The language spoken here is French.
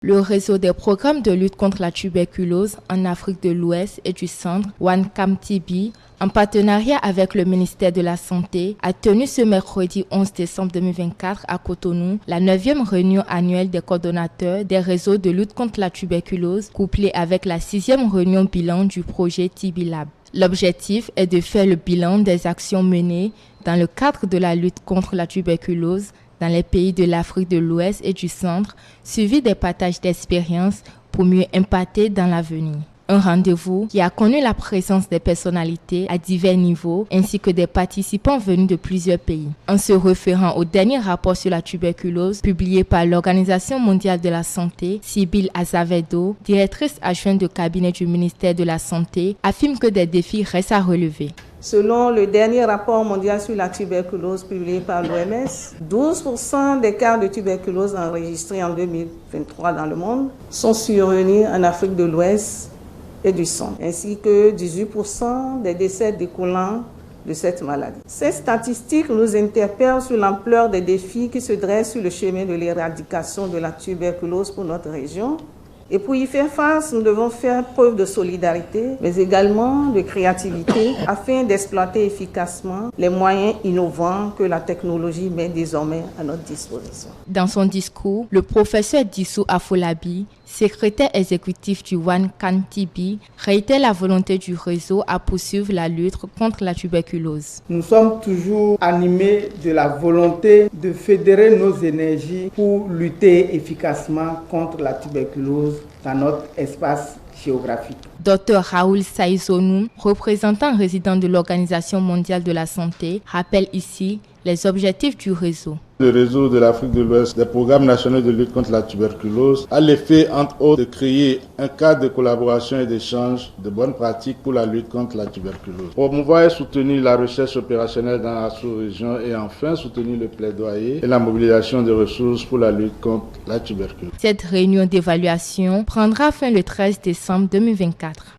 Le réseau des programmes de lutte contre la tuberculose en Afrique de l'Ouest et du Centre, OneCamTB, en partenariat avec le ministère de la Santé, a tenu ce mercredi 11 décembre 2024 à Cotonou la 9e réunion annuelle des coordonnateurs des réseaux de lutte contre la tuberculose, couplée avec la 6e réunion bilan du projet TB Lab. L'objectif est de faire le bilan des actions menées dans le cadre de la lutte contre la tuberculose dans les pays de l'Afrique de l'Ouest et du Centre, suivi des partages d'expériences pour mieux impacter dans l'avenir. Un rendez-vous qui a connu la présence des personnalités à divers niveaux ainsi que des participants venus de plusieurs pays. En se référant au dernier rapport sur la tuberculose publié par l'Organisation mondiale de la santé, Sybille Azevedo, directrice adjointe de cabinet du ministère de la Santé, affirme que des défis restent à relever. Selon le dernier rapport mondial sur la tuberculose publié par l'OMS, 12% des cas de tuberculose enregistrés en 2023 dans le monde sont survenus en Afrique de l'Ouest et du Centre, ainsi que 18% des décès découlant de cette maladie. Ces statistiques nous interpellent sur l'ampleur des défis qui se dressent sur le chemin de l'éradication de la tuberculose pour notre région. Et pour y faire face, nous devons faire preuve de solidarité, mais également de créativité, afin d'exploiter efficacement les moyens innovants que la technologie met désormais à notre disposition. Dans son discours, le professeur Dissou Afolabi, secrétaire exécutif du OneCamTB, réitère la volonté du réseau à poursuivre la lutte contre la tuberculose. Nous sommes toujours animés de la volonté de fédérer nos énergies pour lutter efficacement contre la tuberculose dans notre espace géographique. Dr Raoul Saïzonou, représentant résident de l'Organisation mondiale de la santé, rappelle ici les objectifs du réseau. Le réseau de l'Afrique de l'Ouest des programmes nationaux de lutte contre la tuberculose a l'effet, entre autres, de créer un cadre de collaboration et d'échange de bonnes pratiques pour la lutte contre la tuberculose. Promouvoir et soutenir la recherche opérationnelle dans la sous-région et enfin soutenir le plaidoyer et la mobilisation de ressources pour la lutte contre la tuberculose. Cette réunion d'évaluation prendra fin le 13 décembre 2024.